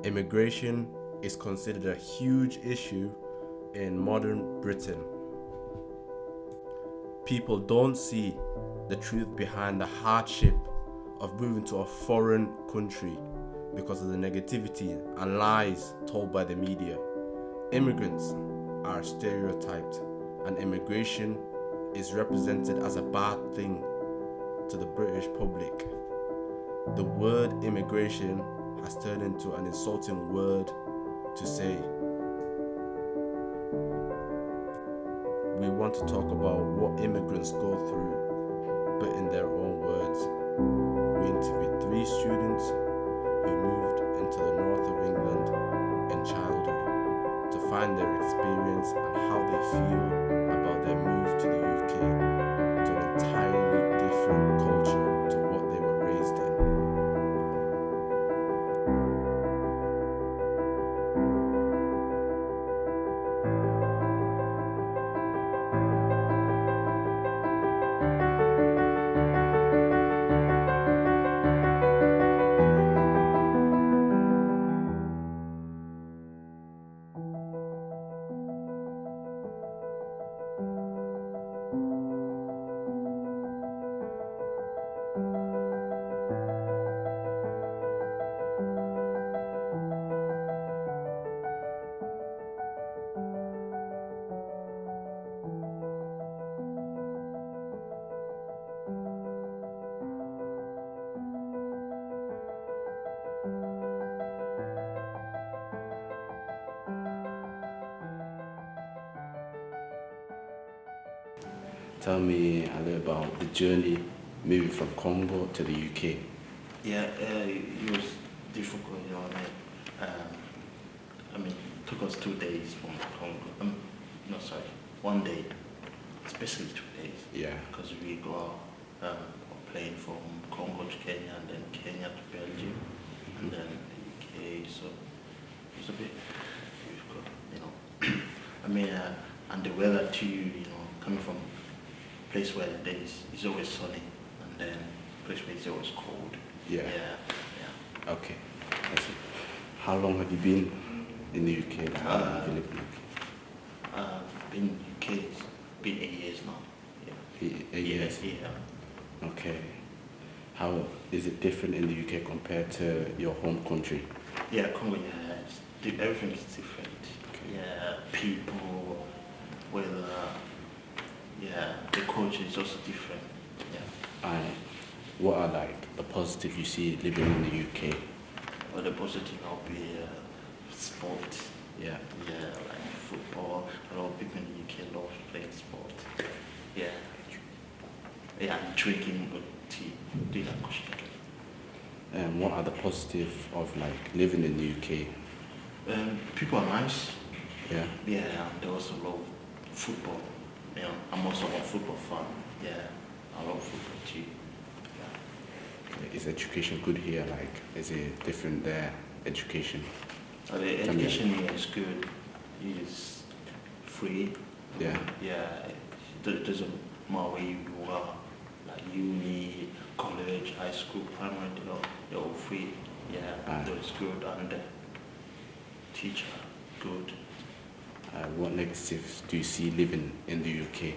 Immigration is considered a huge issue in modern Britain. People don't see the truth behind the hardship of moving to a foreign country because of the negativity and lies told by the media. Immigrants are stereotyped, and immigration is represented as a bad thing to the British public. The word immigration has turned into an insulting word to say. We want to talk about what immigrants go through, but in their own words. We interviewed 3 students who moved into the north of England in childhood to find their experience and how they feel about their move to the UK, to an entirely different culture to what they were raised in. Tell me a little about the journey moving from Congo to the UK. Yeah, it was difficult, you know what I mean? It took us 2 days from Congo. 1 day. It's basically 2 days. Yeah. Because we go on plane from Congo to Kenya, and then Kenya to Belgium, and then the UK. So it's a bit difficult, you know. And the weather too, you know, coming from place where the days is always sunny, and then place where it's always cold. Yeah. Yeah. Okay. I see. How long have you been in the UK? How long have you lived in the UK? Been in UK, it's been 8 years now. Yeah. 8 years? Yeah. Okay. How is it different in the UK compared to your home country? Yeah, Congo, everything is different. Okay. Yeah, people, weather, yeah, the culture is also different. Yeah. And what are like the positive you see living in the UK? Well, the positive will be sport. Yeah. Yeah, like football. A lot of people in the UK love playing sport. Yeah. Yeah, and drinking tea. Do that question. And what are the positive of like living in the UK? People are nice. Yeah. Yeah, and they also love football. You know, I'm also a football fan. Yeah, I love football too. Yeah. Is education good here? Like, is it different there? Education? The education here is good. It's free. Yeah. Yeah, it doesn't matter where you are, like uni, college, high school, primary, they're all free. Yeah, so it's good, and the teacher, good. What negatives do you see living in the UK?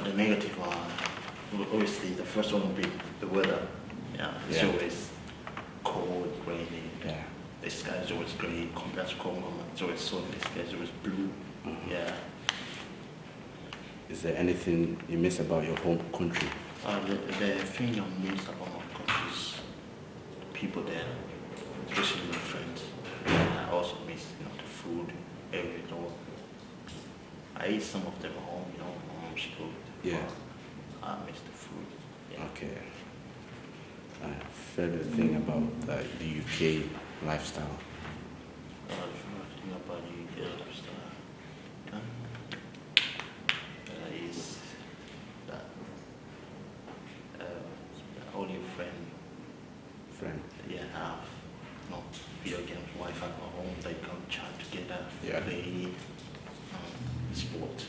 The negative are, obviously, the first one would be the weather. Yeah, it's always cold, rainy. Yeah. The sky is always grey compared to Congo. It's always sunny, the sky is always blue. Mm-hmm. Yeah. Is there anything you miss about your home country? The thing I miss about my country is people there, especially my friends. I also miss, the food, everything. I eat some of them at home, my mom's food. Yeah. I miss the food. Yeah. Okay. Favorite thing about the UK lifestyle? The favorite thing about the UK lifestyle is that all your Friend? Yeah, have video games, Wi-Fi at home, they can chat together, play sport.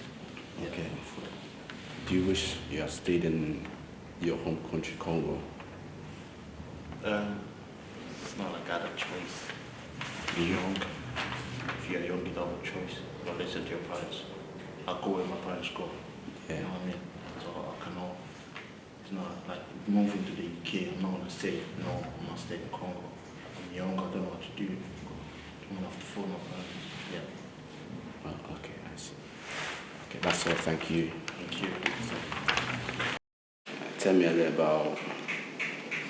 Okay. Food. Do you wish you had stayed in your home country, Congo? It's not like I had a choice. you're young, if you're young, you don't have a choice. You don't listen to your parents. I go where my parents go. Yeah. You know what I mean? So I cannot, it's not like moving to the UK, I'm not going to say, no, I'm not staying in Congo. I'm young, I don't know what to do. I'm going to have to phone my parents. Yeah. Oh, okay, I see. Okay, that's all. Thank you. Thank you. Tell me a little about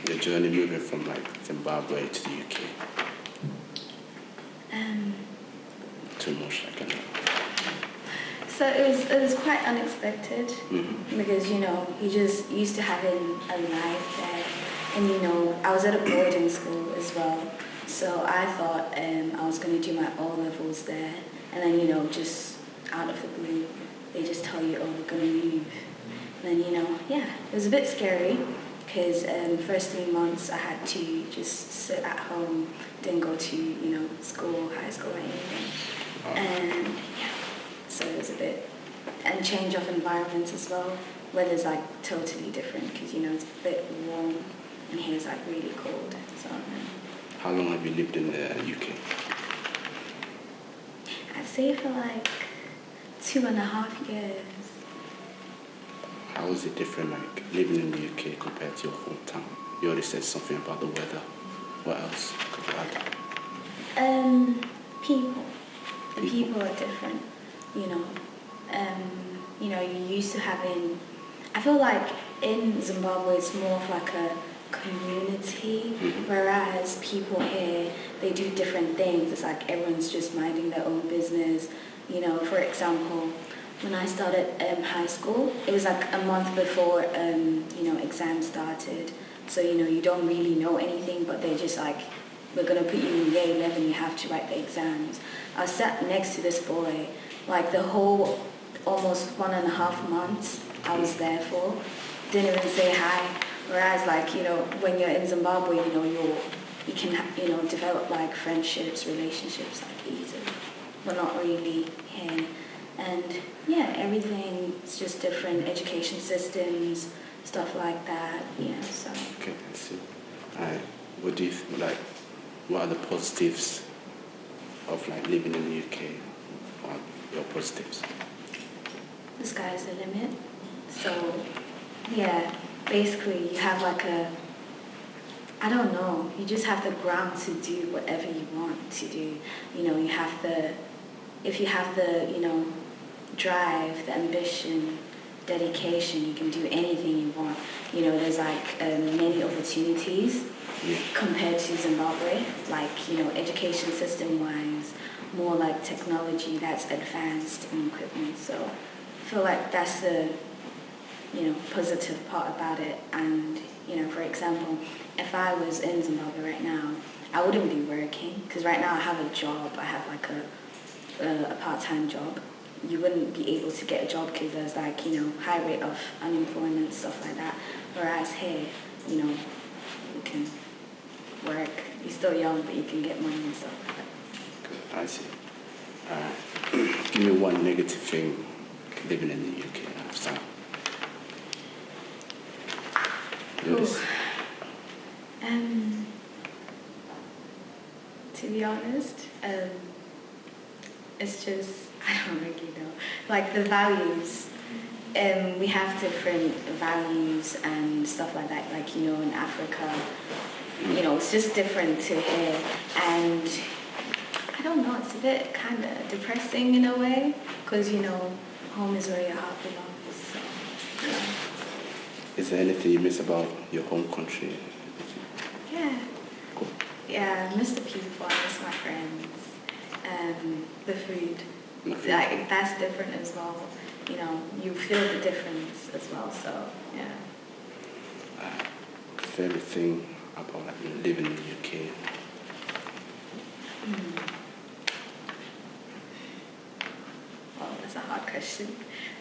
your journey moving from like Zimbabwe to the UK. Too much, I can know. So it was quite unexpected because you just used to having a life there, and I was at a boarding school as well, so I thought I was going to do my O levels there, and then just out of the blue they just tell you, oh, we're going to move. And then it was a bit scary because first 3 months I had to just sit at home, didn't go to school, high school or anything. And so it was a bit, and change of environment as well. Weather's like totally different because it's a bit warm and here it's like really cold. So How long have you lived in the UK? I'd say for like 2.5 years. How is it different, like living in the UK compared to your hometown? You already said something about the weather. What else could you add? People. The people are different, you're used to having, I feel like in Zimbabwe it's more of like a community, whereas people here, they do different things. It's like everyone's just minding their own business. For example, when I started high school, it was like a month before, exams started. So, you don't really know anything, but they're just like, we're going to put you in year 11, you have to write the exams. I sat next to this boy, like the whole almost 1.5 months I was there for, didn't even say hi. Whereas when you're in Zimbabwe, you can develop like friendships, relationships like easily, but not really here. And everything's just different, education systems, stuff like that, so. Okay, I see. Alright, what do you think, like, what are the positives of like living in the UK? What are your positives? The sky's the limit. So, basically you have like I don't know, you just have the ground to do whatever you want to do. You have if you have the, drive, the ambition, dedication, you can do anything you want. There's like many opportunities compared to Zimbabwe, like, education system-wise, more like technology that's advanced in equipment. So I feel like that's the, positive part about it. And, for example, if I was in Zimbabwe right now, I wouldn't be working because right now I have a job. I have like a part-time job. You wouldn't be able to get a job because there's like, high rate of unemployment, stuff like that. Whereas here, you can work. You're still young, but you can get money and stuff like that. I see. Give me one negative thing living in the UK. To be honest, it's just, I don't really know. Like the values, we have different values and stuff like that. Like, in Africa, it's just different to here. And I don't know, it's a bit kind of depressing in a way because, home is where your heart belongs. So, Is there anything you miss about your home country? Yeah. Cool. Yeah, I miss the people, I miss my friends, the food. Like, that's different as well. You feel the difference as well, so, yeah. Favorite thing about like living in the UK? Well, that's a hard question,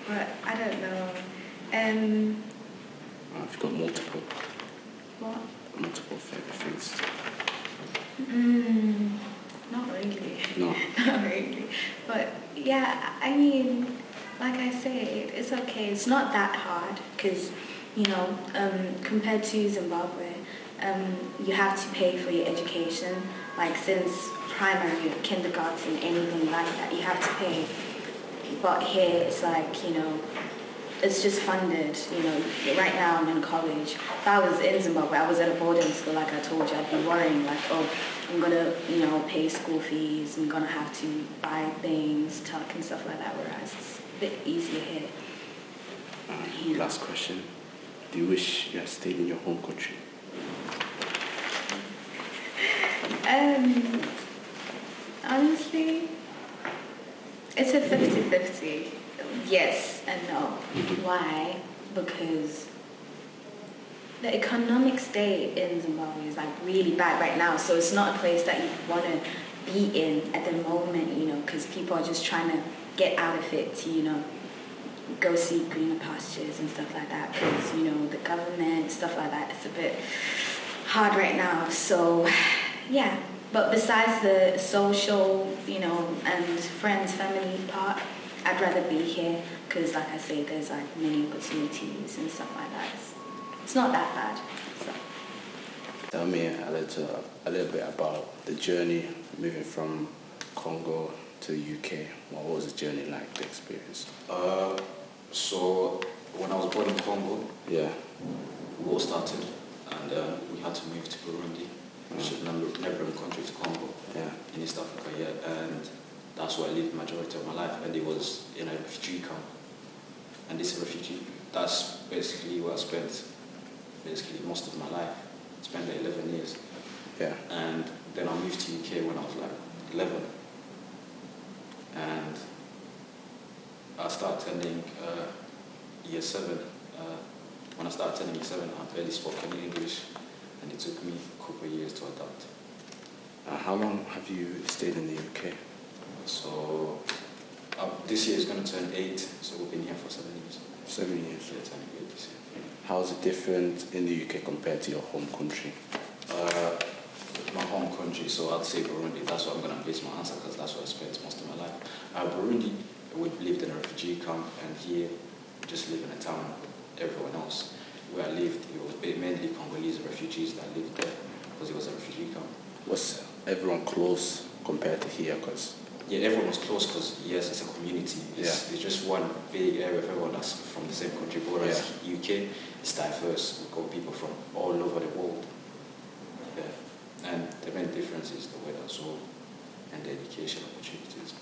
but I don't know. I've got multiple. What? Multiple favorite things. Not really. No. Not really. But yeah, I mean, like I say, it's okay. It's not that hard because, compared to Zimbabwe, you have to pay for your education. Like since primary, kindergarten, anything like that, you have to pay. But here it's like, you know, it's just funded, you know. Right now I'm in college. If I was in Zimbabwe, I was at a boarding school, like I told you, I'd be worrying like, oh, I'm gonna, you know, pay school fees, I'm gonna have to buy things, tuck and stuff like that, whereas it's a bit easier here. You know. Last question. Do you wish you had stayed in your home country? Honestly, it's a 50-50. Yes and no. Why? Because the economic state in Zimbabwe is like really bad right now, so it's not a place that you want to be in at the moment, you know, because people are just trying to get out of it to, you know, go see greener pastures and stuff like that, because, you know, the government, stuff like that, it's a bit hard right now. So yeah, but besides the social, you know, and friends, family part, I'd rather be here because, like I say, there's like many opportunities and stuff like that. It's not that bad. So. Tell me a little bit about the journey moving from Congo to the UK. What was the journey like, the experience? So when I was born in Congo, Yeah. war started, and we had to move to Burundi, which is a neighboring country to Congo, Yeah. in East Africa. Yeah, and that's where I lived the majority of my life, and it was in a refugee camp. And this refugee, that's basically where I spent basically most of my life. Spent there 11 years. Yeah. And then I moved to UK when I was like 11. And I started attending year 7. When I started attending year 7, I barely spoke any English, and it took me a couple of years to adapt. How long have you stayed in the UK? So this year is going to turn 8, so we've been here for 7 years. 7 years. Yeah, turning 8 this year. How is it different in the UK compared to your home country? My home country, so I'd say Burundi. That's where I'm going to base my answer, because that's where I spent most of my life. Burundi, we lived in a refugee camp, and here we just live in a town with everyone else. Where I lived, it was mainly Congolese refugees that lived there, because it was a refugee camp. Was everyone close compared to here? Cause Yeah, everyone was close because, yes, it's a community. It's just one big area of everyone that's from the same country. But whereas UK, it's diverse. We've got people from all over the world. Yeah. And the main difference is the weather as well, and the education opportunities.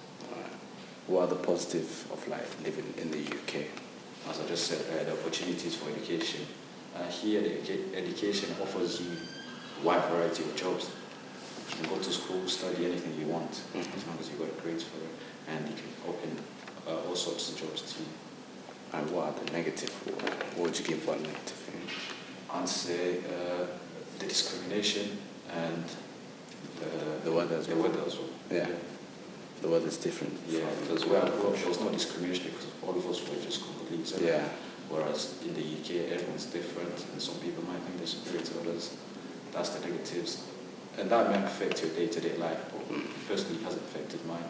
what are the positives of life living in the UK? As I just said, the opportunities for education. Here, the education offers you a wide variety of jobs. You can go to school, study anything you want, as long as you've got grades for it, and you can open all sorts of jobs to you. And what are the negative? What would you give one negative thing? I'd say the discrimination and The weather as well. The weather as well. Yeah. The weather's different. Yeah, because where I grew up, there was no discrimination because all of us were just Congolese. Yeah. Whereas in the UK, everyone's different, and some people might think they're superior to others. That's the negatives. And that might affect your day-to-day life, but personally, it hasn't affected mine.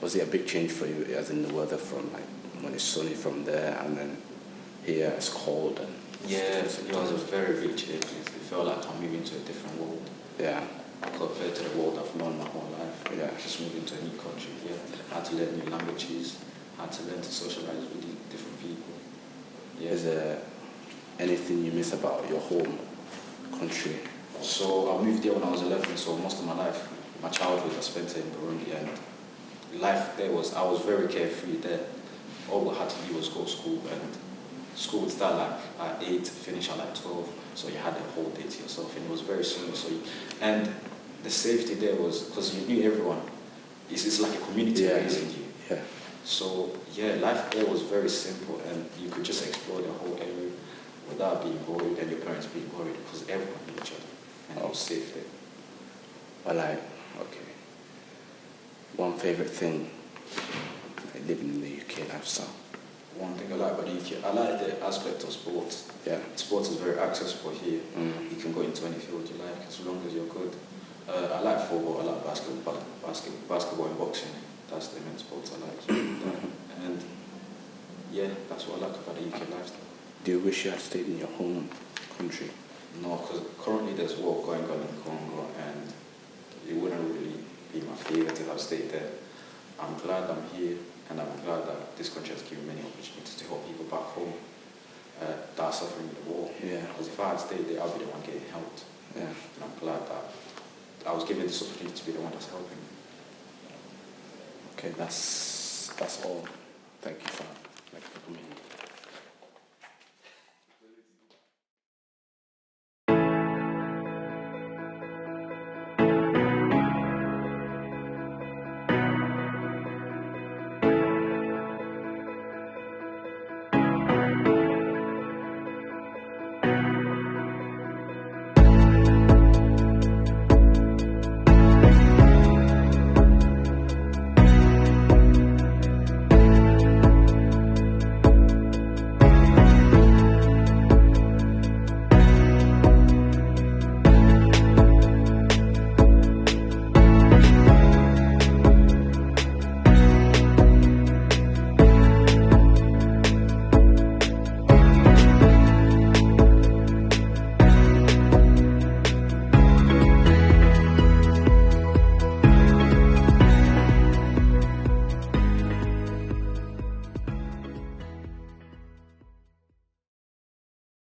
Was it a big change for you, as in the weather from like when it's sunny from there and then here it's cold? And yeah, it was a very big change. It felt like I'm moving to a different world. Yeah. Compared to the world I've known my whole life. Yeah. Just moving to a new country. Yeah. I had to learn new languages. I had to learn to socialize with different people. Yeah. Is there anything you miss about your home country? So I moved there when I was 11, so most of my life, my childhood I spent in Burundi, and life there was, I was very carefree there. All I had to do was go to school, and school would start like at 8, finish at like 12, so you had the whole day to yourself, and it was very simple. And the safety there was, because you knew everyone, it's like a community raising you. Yeah. So yeah, life there was very simple, and you could just explore the whole area without being worried, and your parents being worried, because everyone knew each other. And it was safe there. Well, okay. One favourite thing like living in the UK lifestyle? One thing I like about the UK, I like the aspect of sports. Yeah. Sports is very accessible here. You can go into any field you like as long as you're good. I like football, I like basketball and boxing. That's the main sports I like. And yeah, that's what I like about the UK lifestyle. Do you wish you had stayed in your home country? No, because currently there's war going on in Congo, and even if I've stayed there. I'm glad I'm here, and I'm glad that this country has given many opportunities to help people back home that are suffering in the war. Yeah. Because if I had stayed there, I'll be the one getting helped. Yeah. And I'm glad that I was given this opportunity to be the one that's helping. Okay, that's all. Thank you for coming.